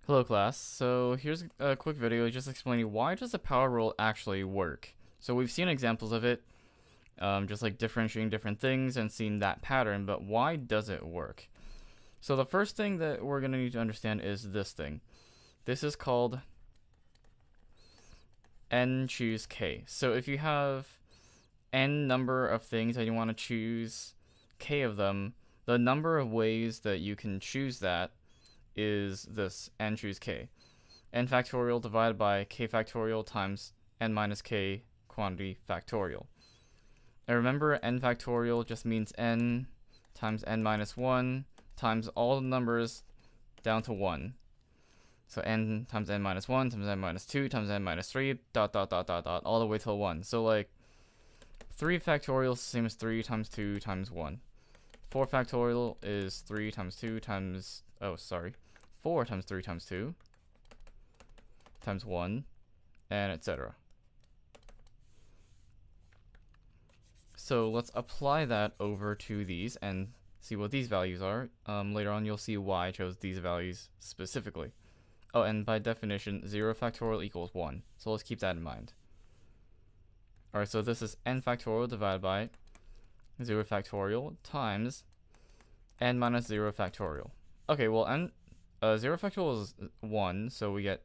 Hello class, so here's a quick video just explaining why does the power rule actually work. So we've seen examples of it, just like differentiating different things and seeing that pattern, but why does it work? So the first thing that we're going to need to understand is this thing. This is called n choose k. So if you have n number of things and you want to choose k of them, the number of ways that you can choose that is this n choose k. N factorial divided by k factorial times n minus k quantity factorial. And remember, n factorial just means n times n minus 1 times all the numbers down to 1. So n times n minus 1 times n minus 2 times n minus 3 dot dot dot dot dot all the way till 1. So like 3 factorial is the same as 3 times 2 times 1. 4 factorial is 3 times 2 times 4 times 3 times 2 times 1, and etc. So let's apply that over to these and see what these values are. Later on you'll see why I chose these values specifically. Oh, and by definition, 0 factorial equals 1. So let's keep that in mind. Alright, so this is n factorial divided by 0 factorial times n minus 0 factorial. Okay, well, 0 factorial is 1, so we get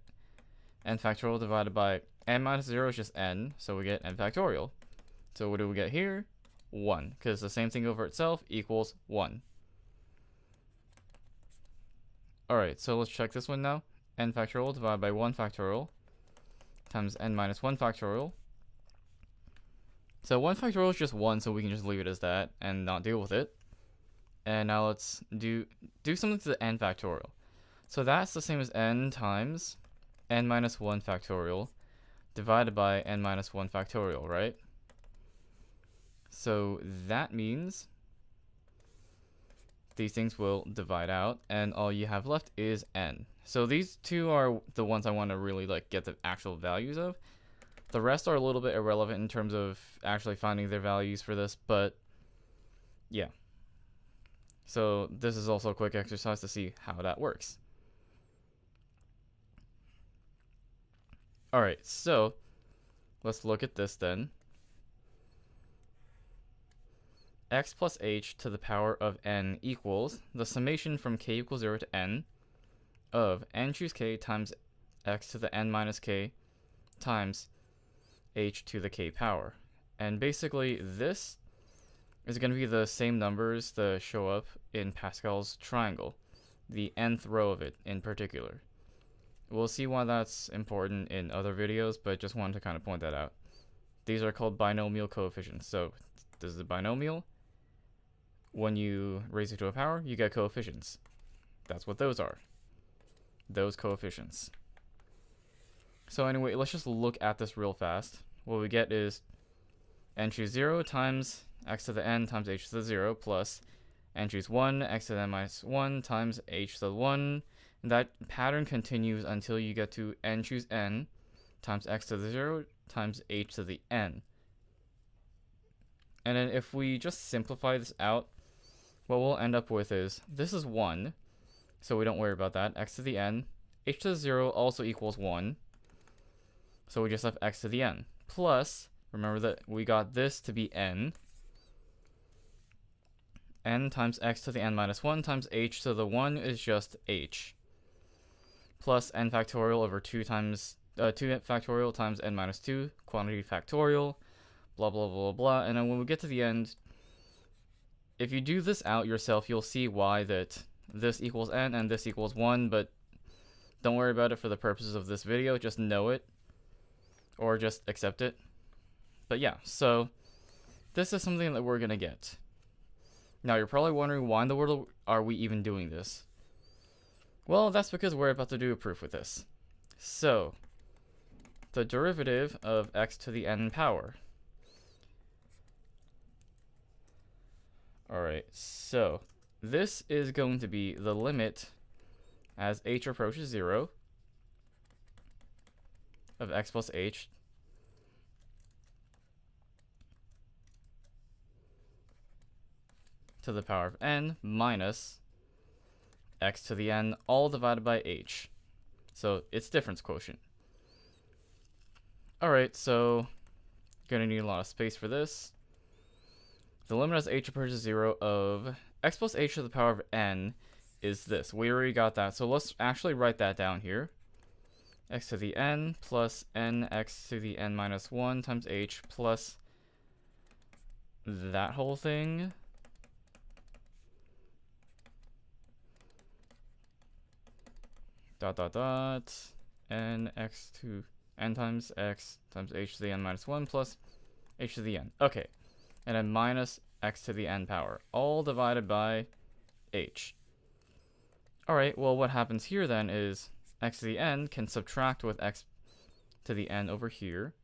n factorial divided by n minus 0 is just n, so we get n factorial. So what do we get here? 1, because the same thing over itself equals 1. Alright, so let's check this one now. N factorial divided by 1 factorial times n minus 1 factorial. So 1 factorial is just 1, so we can just leave it as that and not deal with it. And now let's do something to the n factorial. So that's the same as n times n minus 1 factorial divided by n minus 1 factorial, right? So that means these things will divide out, and all you have left is n. So these two are the ones I want to really get the actual values of. The rest are a little bit irrelevant in terms of actually finding their values for this, but yeah. So this is also a quick exercise to see how that works. Alright, so let's look at this then. X plus h to the power of n equals the summation from k equals 0 to n of n choose k times x to the n minus k times h to the k power. And basically this is going to be the same numbers that show up in Pascal's triangle, the nth row of it in particular. We'll see why that's important in other videos, but just wanted to kind of point that out. These are called binomial coefficients. So this is a binomial. When you raise it to a power, you get coefficients. That's what those are. Those coefficients. So anyway, let's just look at this real fast. What we get is n choose 0 times x to the n times h to the 0 plus n choose 1 x to the n minus 1 times h to the 1. And that pattern continues until you get to n choose n times x to the 0 times h to the n. And then if we just simplify this out, what we'll end up with is this is 1, so we don't worry about that. X to the n, h to the 0 also equals 1, so we just have x to the n. Plus, remember that we got this to be n times x to the n minus 1 times h to the 1 is just h. Plus n factorial over 2 factorial times n minus 2 quantity factorial, blah blah blah blah. And then when we get to the end, if you do this out yourself, you'll see why that this equals n and this equals 1, but don't worry about it for the purposes of this video. Just know it, or just accept it. But yeah, so this is something that we're going to get. Now you're probably wondering, why in the world are we even doing this? Well, that's because we're about to do a proof with this. So, the derivative of x to the n power. Alright, so this is going to be the limit as h approaches 0 of x plus h to the power of n minus x to the n all divided by h. So it's difference quotient. Alright, so gonna need a lot of space for this. The limit as h approaches 0 of x plus h to the power of n is this. We already got that, so let's actually write that down here. X to the n plus n x to the n minus 1 times h plus that whole thing. Dot dot dot n x to n times x times h to the n minus 1 plus h to the n. Okay, and then minus x to the n power, all divided by h. Alright, well what happens here then is x to the n can subtract with x to the n over here.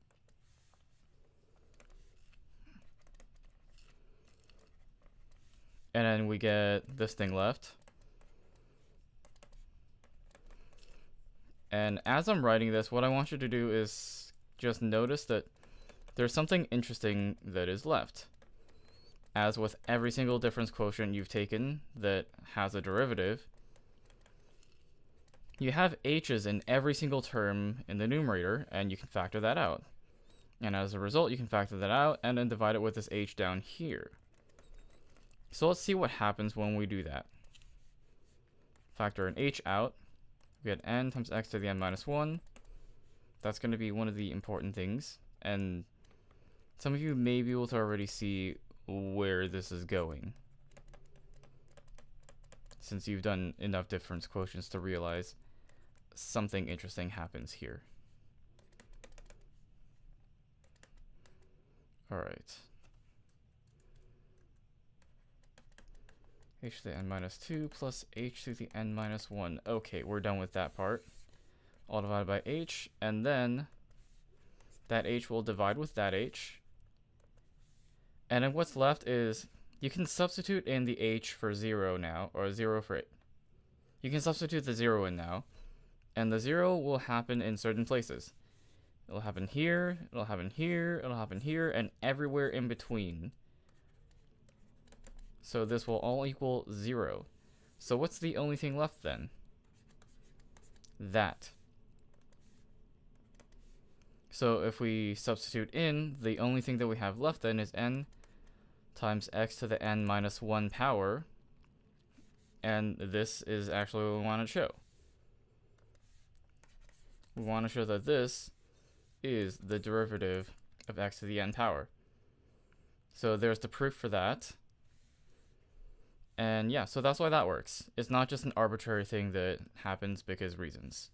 And then we get this thing left. And as I'm writing this, what I want you to do is just notice that there's something interesting that is left. As with every single difference quotient you've taken that has a derivative, you have h's in every single term in the numerator, and you can factor that out. And as a result, you can factor that out and then divide it with this h down here. So let's see what happens when we do that. Factor an h out. We get n times x to the n minus 1. That's going to be one of the important things. And some of you may be able to already see where this is going, since you've done enough difference quotients to realize something interesting happens here. Alright. H to the n minus 2 plus h to the n minus 1. Okay, we're done with that part. All divided by h, and then that h will divide with that h. And then what's left is, you can substitute in the h for 0 now, or 0 for it. You can substitute the 0 in now, and the 0 will happen in certain places. It'll happen here, it'll happen here, it'll happen here, and everywhere in between. So this will all equal 0. So what's the only thing left then? That. So if we substitute in, the only thing that we have left then is n times x to the n minus 1 power. And this is actually what we want to show. We want to show that this is the derivative of x to the n power. So there's the proof for that. And yeah, so that's why that works. It's not just an arbitrary thing that happens because reasons.